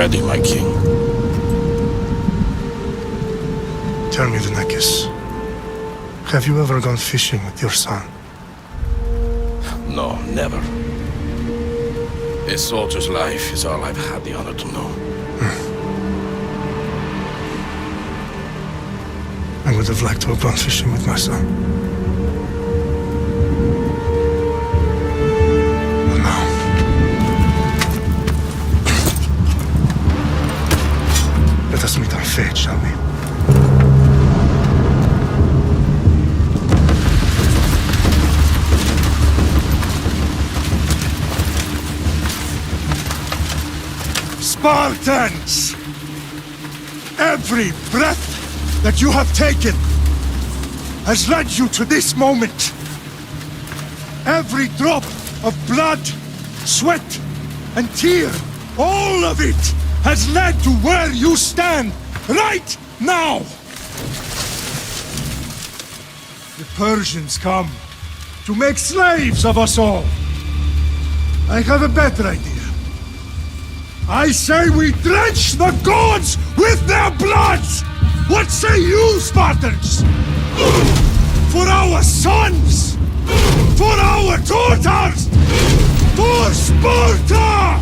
ready, my king. Tell me, the Nekis. Have you ever gone fishing with your son? No, never. A soldier's life is all I've had the honor to know. I would have liked to have gone fishing with my son. But now... Let us meet our fate, shall we? Spartans! Every breath that you have taken has led you to this moment. Every drop of blood, sweat, and tear, all of it has led to where you stand right now. The Persians come to make slaves of us all. I have a better idea. I say we drench the gods with their bloods! What say you, Spartans? For our sons! For our daughters! For Sparta!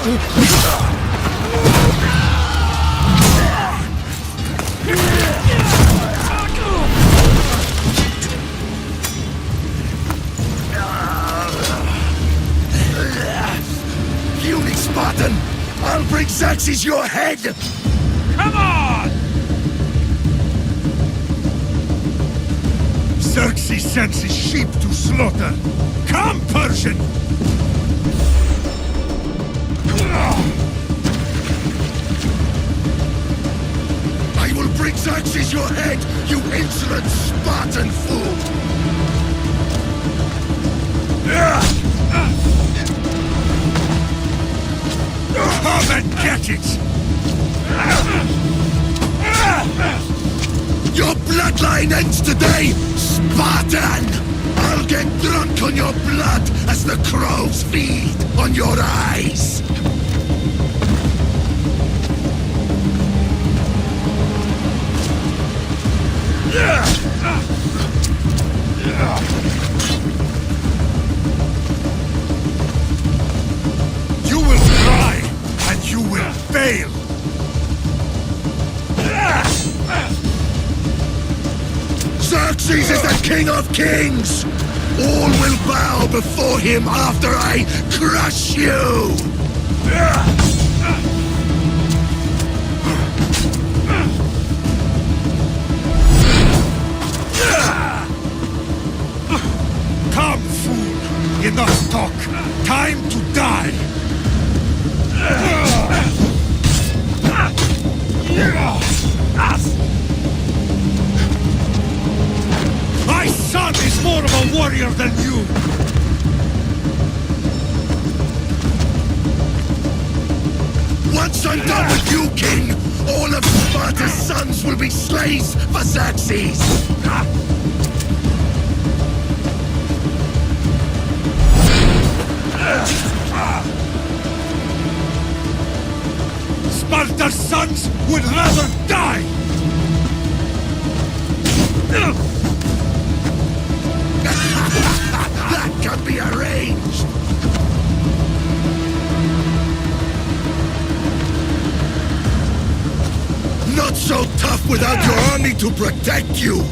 Puny Spartan! I'll bring Xerxes your head! Come on! Xerxes sends his sheep to slaughter. Come, Persian! I will bring Xerxes your head, you insolent Spartan fool! Come and get it! Your bloodline ends today, Spartan! I'll get drunk on your blood as the crows feed on your eyes! You will try, and you will fail! Xerxes is the king of kings! All will bow before him after I crush you! Come, fool! Enough talk! Time to die! My son is more of a warrior than you! Once I'm done with you, king, all of Sparta's sons will be slaves for Xerxes! Sparta's sons would rather die! That can be arranged! Not so tough without your army to protect you!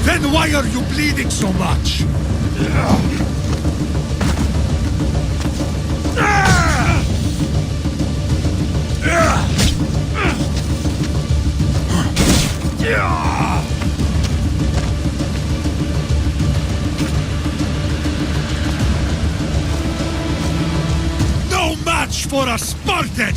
Then why are you bleeding so much? No match for a Spartan!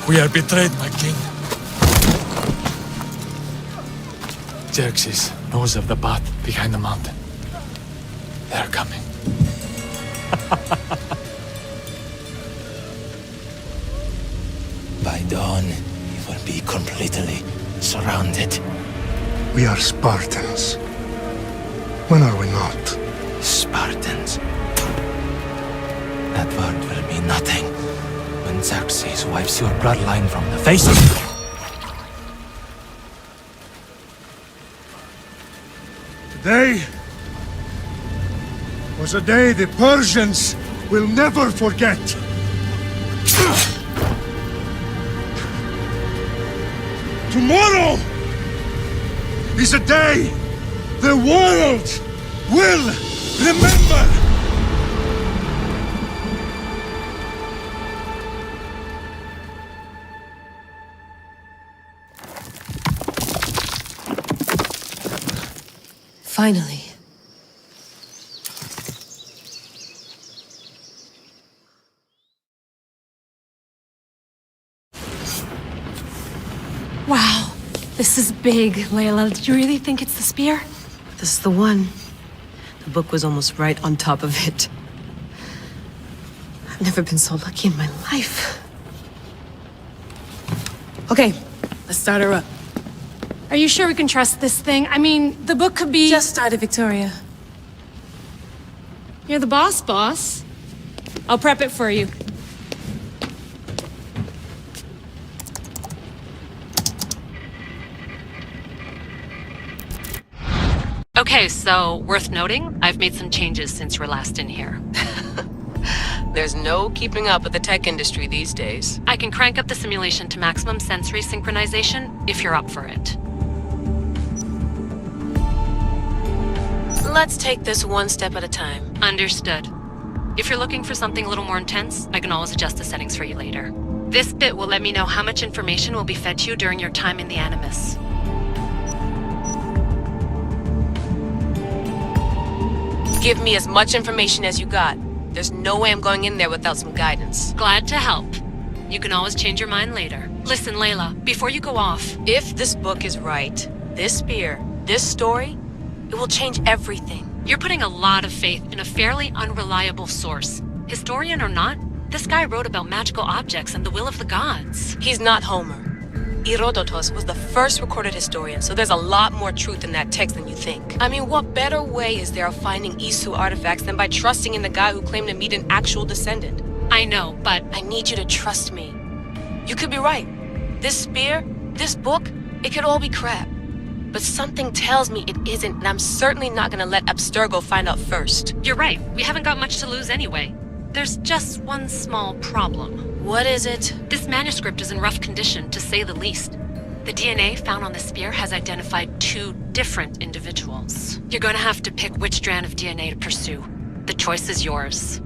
We are betrayed, my king. Xerxes knows of the path behind the mountain. They are coming. By dawn, we will be completely surrounded. We are Spartans. When are we not? Spartans. That word will mean nothing when Xerxes wipes your bloodline from the face of... Today was a day the Persians will never forget. Tomorrow is a day the world will remember. Finally. Wow. This is big, Layla. Do you really think it's the spear? This is the one. The book was almost right on top of it. I've never been so lucky in my life. Okay, let's start her up. Are you sure we can trust this thing? I mean, the book could be... Just started, Victoria. You're the boss. I'll prep it for you. Okay, so worth noting, I've made some changes since you were last in here. There's no keeping up with the tech industry these days. I can crank up the simulation to maximum sensory synchronization if you're up for it. Let's take this one step at a time. Understood. If you're looking for something a little more intense, I can always adjust the settings for you later. This bit will let me know how much information will be fed to you during your time in the Animus. Give me as much information as you got. There's no way I'm going in there without some guidance. Glad to help. You can always change your mind later. Listen, Layla, before you go off... If this book is right, this spear, this story, it will change everything. You're putting a lot of faith in a fairly unreliable source. Historian or not, this guy wrote about magical objects and the will of the gods. He's not Homer. Herodotus was the first recorded historian, so there's a lot more truth in that text than you think. I mean, what better way is there of finding Isu artifacts than by trusting in the guy who claimed to meet an actual descendant? I know, but... I need you to trust me. You could be right. This spear, this book, it could all be crap. But something tells me it isn't, and I'm certainly not gonna let Abstergo find out first. You're right. We haven't got much to lose anyway. There's just one small problem. What is it? This manuscript is in rough condition, to say the least. The DNA found on the spear has identified 2 different individuals. You're gonna have to pick which strand of DNA to pursue. The choice is yours.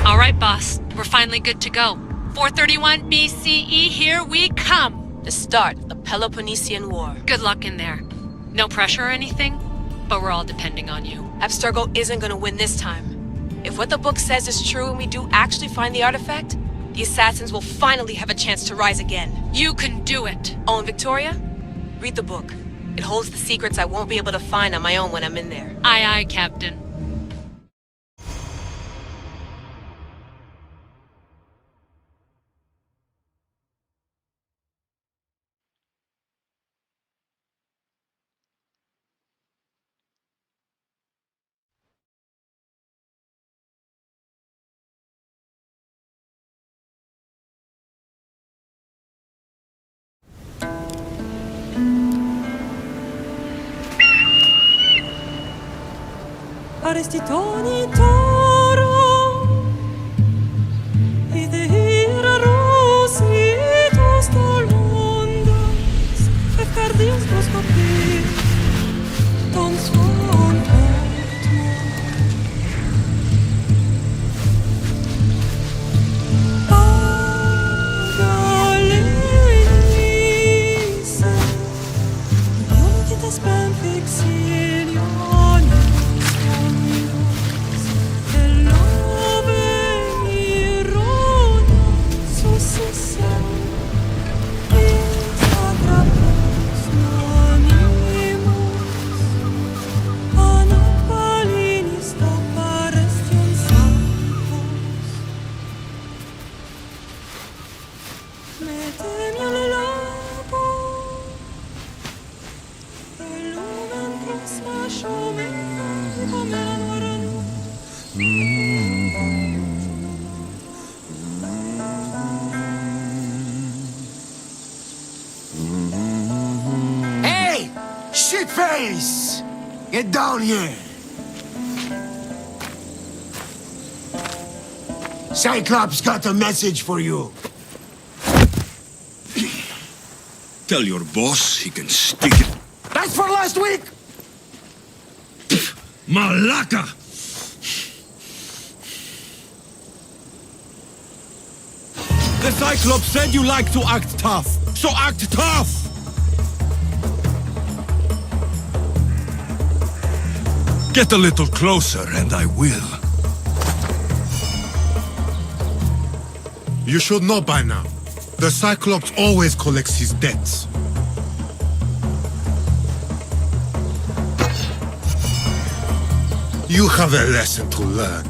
All right, boss. We're finally good to go. 431 BCE, here we come! The start of the Peloponnesian War. Good luck in there. No pressure or anything, but we're all depending on you. Abstergo isn't gonna win this time. If what the book says is true and we do actually find the artifact, the assassins will finally have a chance to rise again. You can do it! Oh, and Victoria? Read the book. It holds the secrets I won't be able to find on my own when I'm in there. Aye, aye, Captain. Arrestitoni toro Ide ira rositos dolondas Efcardias dos papir Ton son Agalisa Unitas ben fixilion Hey! Shitface! Get down here! Cyclops got a message for you. Tell your boss he can stick it. That's for last week! Malaka! The Cyclops said you like to act tough, so act tough! Get a little closer, and I will. You should know by now. The Cyclops always collects his debts. You have a lesson to learn.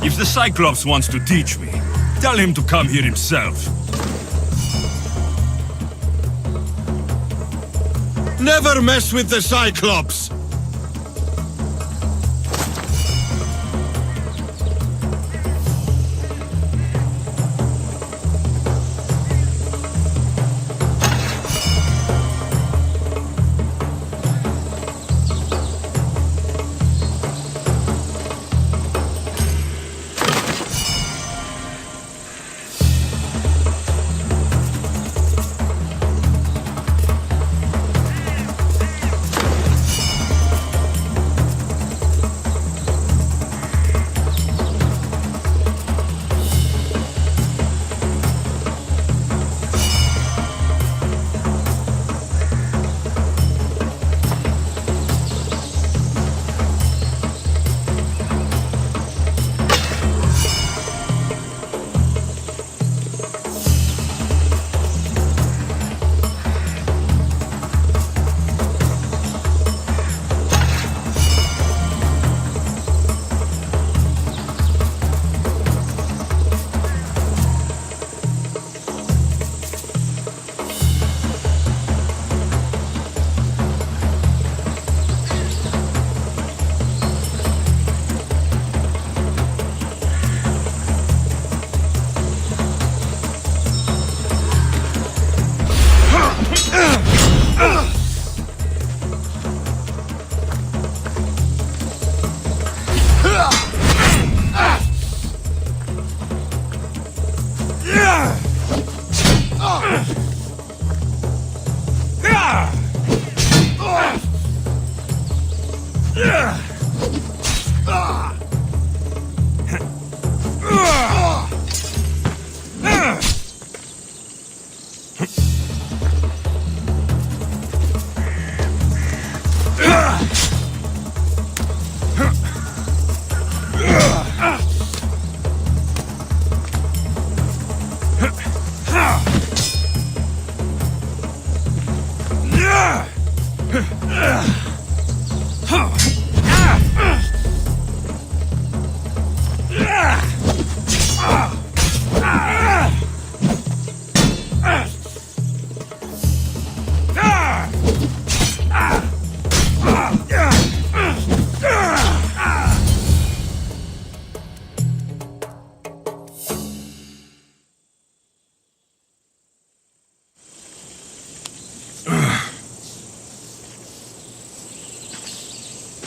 If the Cyclops wants to teach me, tell him to come here himself. Never mess with the Cyclops!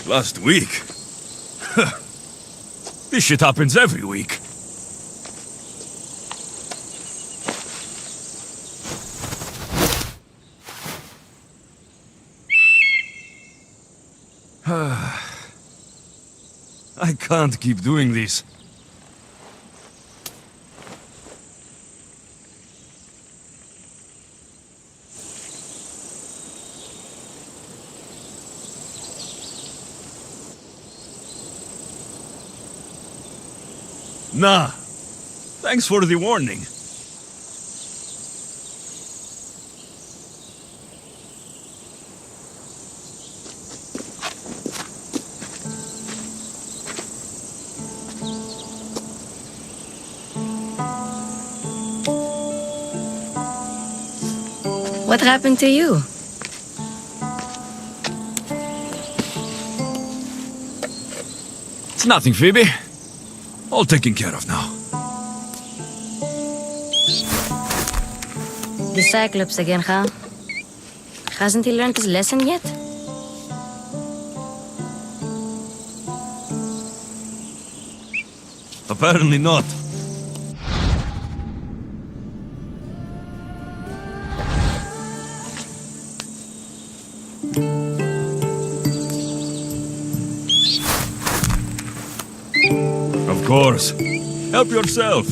Last week? This shit happens every week. I can't keep doing this. Nah. Thanks for the warning. What happened to you? It's nothing, Phoebe. All taken care of now. The Cyclops again, huh? Hasn't he learned his lesson yet? Apparently not. Of course. Help yourself.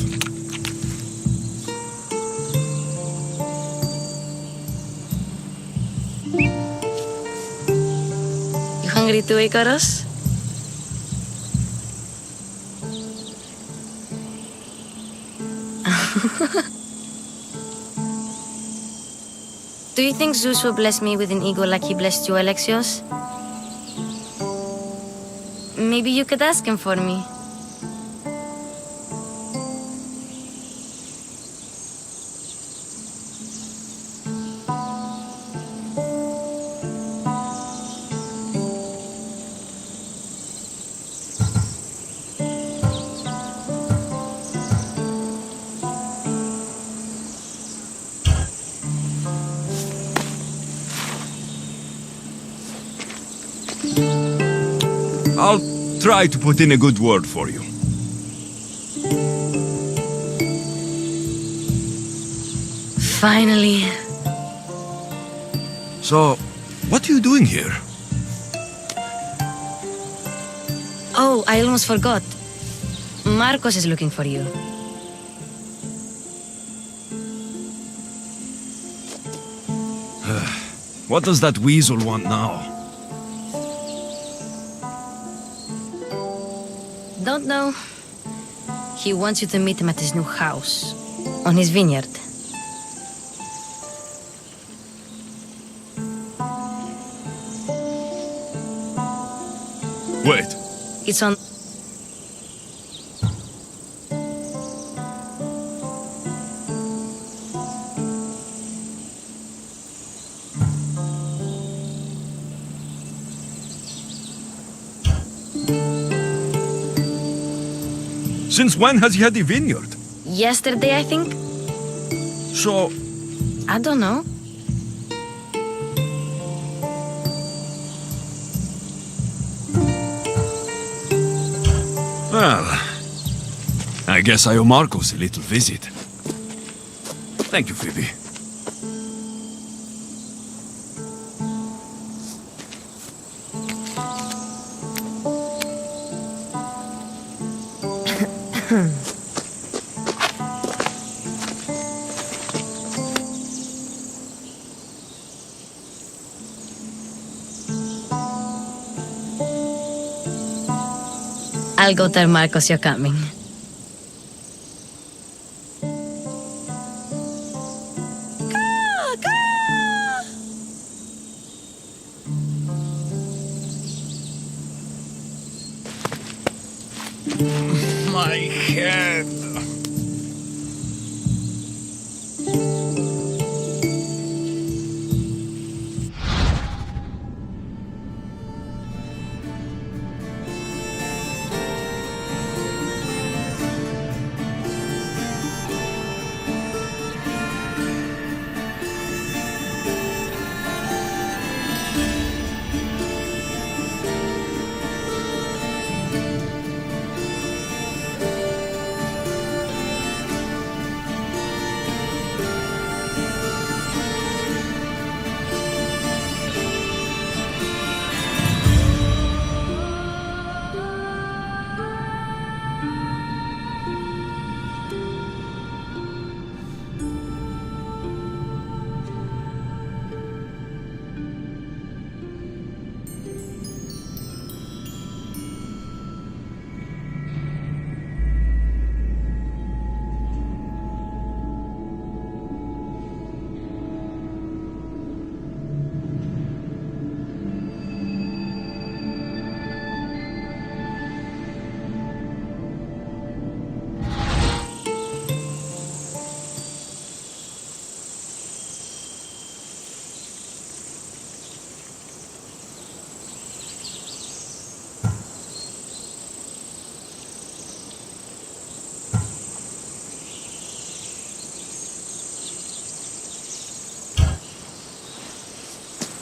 hungry too, Icarus? Do you think Zeus will bless me with an ego like he blessed you, Alexios? Maybe you could ask him for me. I'll try to put in a good word for you. Finally. So, what are you doing here? Oh, I almost forgot. Marcos is looking for you. What does that weasel want now? Don't know. He wants you to meet him at his new house. On his vineyard. Wait. It's on... Since when has he had the vineyard? Yesterday, I think? So, I don't know. well, I guess I owe Marcos a little visit. Thank you, Phoebe. I'll go tell Marcos you're coming. My head.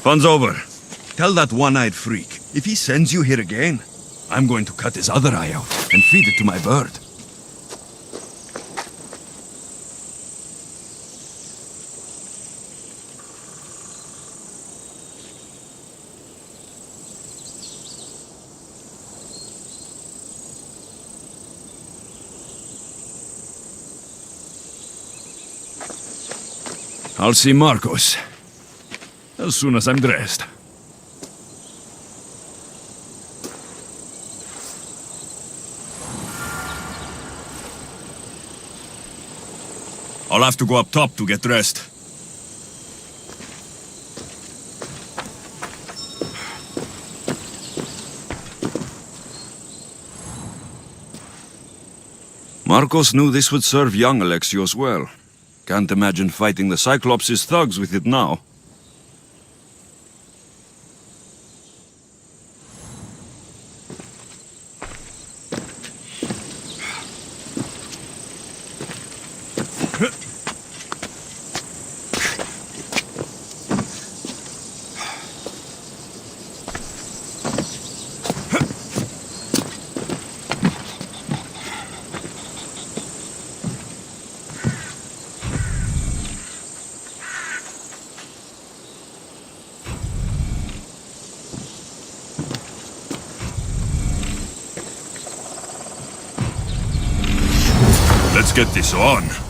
Fun's over. Tell that one-eyed freak, if he sends you here again, I'm going to cut his other eye out and feed it to my bird. I'll see Marcos as soon as I'm dressed. I'll have to go up top to get dressed. Marcos knew this would serve young Alexios well. Can't imagine fighting the Cyclops' thugs with it now. Let's get this on.